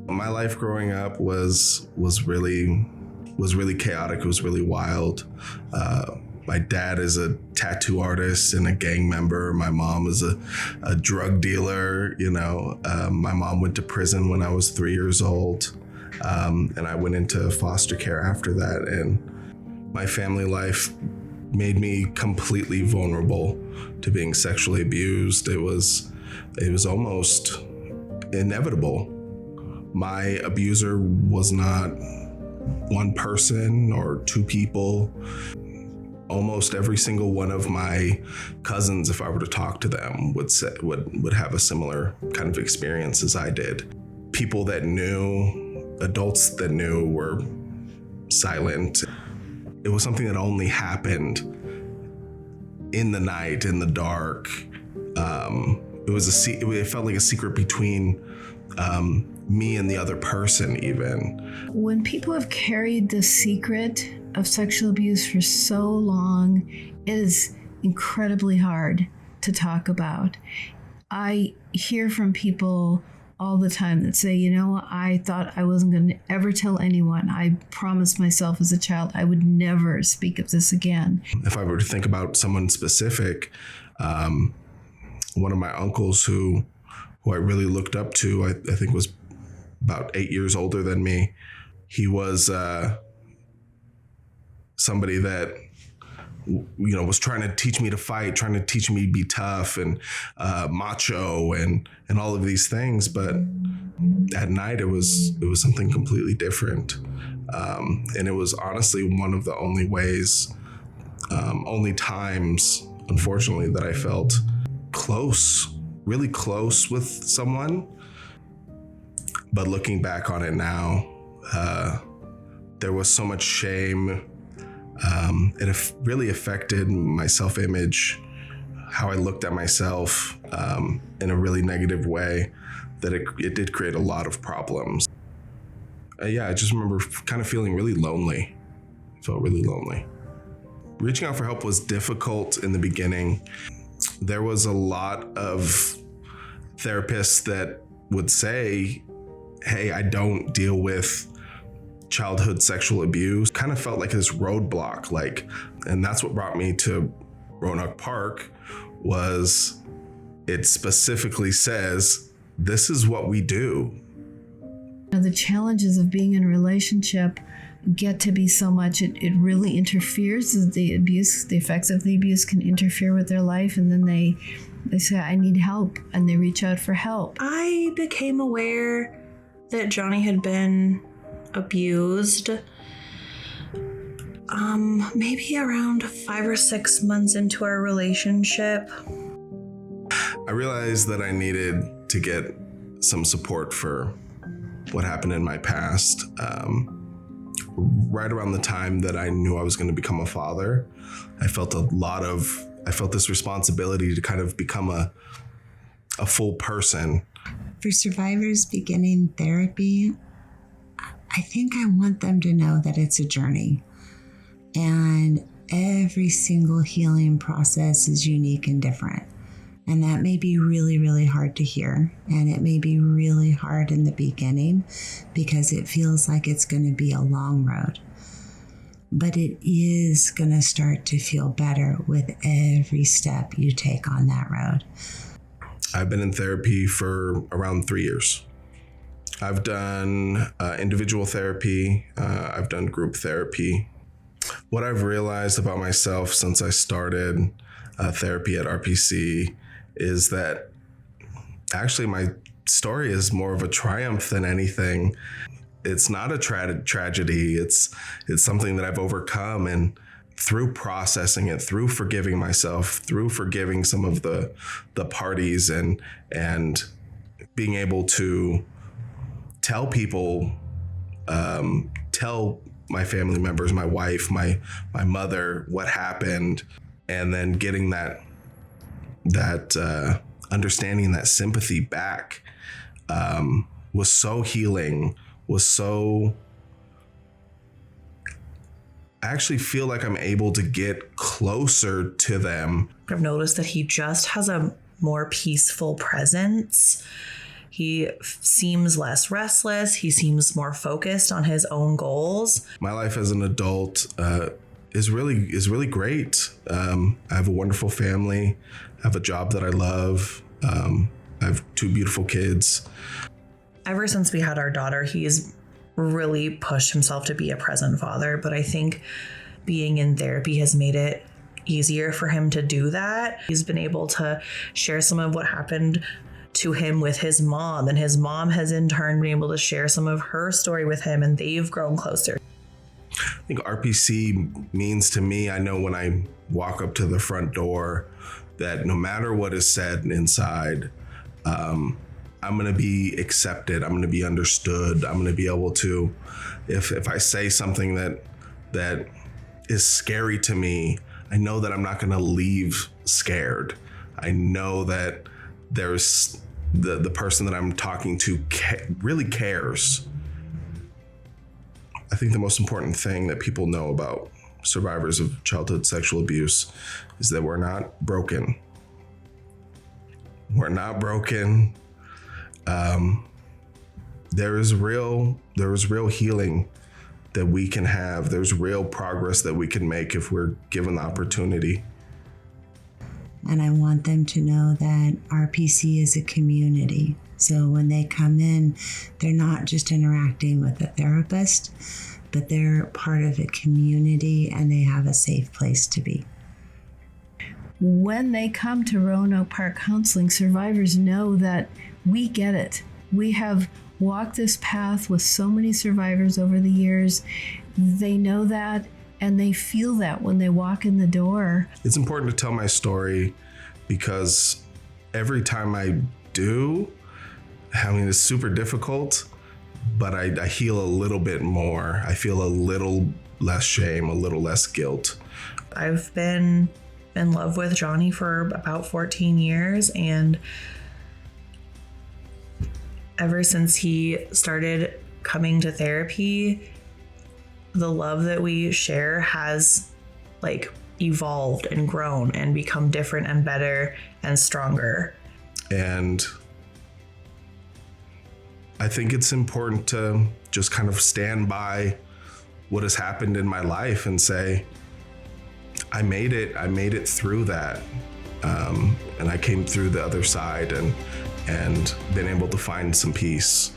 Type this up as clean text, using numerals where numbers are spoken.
My life growing up was really chaotic. It was really wild. My dad is a tattoo artist and a gang member. My mom is a drug dealer. My mom went to prison when I was 3 years old. And I went into foster care after that. And my family life made me completely vulnerable to being sexually abused. It was almost inevitable. My abuser was not one person or two people. Almost every single one of my cousins, if I were to talk to them, would have a similar kind of experience as I did. People that knew, adults that knew, were silent. It was something that only happened in the night, in the dark. It felt like a secret between me and the other person, even. When people have carried the secret of sexual abuse for so long, it is incredibly hard to talk about. I hear from people all the time that say, I thought I wasn't going to ever tell anyone. I promised myself as a child I would never speak of this again. If I were to think about someone specific, one of my uncles who I really looked up to, I think was about 8 years older than me. He was somebody that was trying to teach me to fight, trying to teach me to be tough and macho and all of these things. But at night, it was something completely different. And it was honestly one of the only ways, only times, unfortunately, that I felt close, really close with someone. But looking back on it now, there was so much shame. It really affected my self-image, how I looked at myself in a really negative way, that it did create a lot of problems. I just remember kind of feeling really lonely. I felt really lonely. Reaching out for help was difficult in the beginning. There was a lot of therapists that would say, hey, I don't deal with childhood sexual abuse. Kind of felt like this roadblock, and that's what brought me to Roanoke Park. Was it specifically says, this is what we do. The challenges of being in a relationship get to be so much, it really interferes. The effects of the abuse can interfere with their life, and then they say, I need help, and they reach out for help. I became aware that Johnny had been abused maybe around 5 or 6 months into our relationship. I realized that I needed to get some support for what happened in my past. Right around the time that I knew I was going to become a father, I felt this responsibility to kind of become a full person. For survivors beginning therapy, I think I want them to know that it's a journey, and every single healing process is unique and different. And that may be really, really hard to hear. And it may be really hard in the beginning because it feels like it's going to be a long road. But it is going to start to feel better with every step you take on that road. I've been in therapy for around 3 years. I've done individual therapy. I've done group therapy. What I've realized about myself since I started therapy at RPC is that actually my story is more of a triumph than anything. It's not a tragedy. It's something that I've overcome, and through processing it, through forgiving myself, through forgiving some of the parties, and being able to tell people, tell my family members, my wife, my mother, what happened, and then getting that understanding, that sympathy back, was so healing, I actually feel like I'm able to get closer to them. I've noticed that he just has a more peaceful presence. He seems less restless. He seems more focused on his own goals. My life as an adult is really great. I have a wonderful family. I have a job that I love. I have 2 beautiful kids. Ever since we had our daughter, he's really pushed himself to be a present father. But I think being in therapy has made it easier for him to do that. He's been able to share some of what happened to him with his mom, and his mom has in turn been able to share some of her story with him, and they've grown closer. I think RPC means to me, I know when I walk up to the front door that no matter what is said inside, I'm going to be accepted. I'm going to be understood. I'm going to be able to, if I say something that is scary to me, I know that I'm not going to leave scared. I know that there's the person that I'm talking to really cares. I think the most important thing that people know about survivors of childhood sexual abuse is that we're not broken. We're not broken. There is real healing that we can have. There's real progress that we can make if we're given the opportunity. And I want them to know that RPC is a community. So when they come in, they're not just interacting with a therapist, but they're part of a community and they have a safe place to be. When they come to Roanoke Park Counseling, survivors know that we get it. We have walked this path with so many survivors over the years. They know that, and they feel that when they walk in the door. It's important to tell my story because every time I do, I mean, it's super difficult, but I heal a little bit more. I feel a little less shame, a little less guilt. I've been in love with Johnny for about 14 years, and ever since he started coming to therapy, the love that we share has evolved and grown and become different and better and stronger. And I think it's important to just kind of stand by what has happened in my life and say, I made it through that. And I came through the other side and been able to find some peace.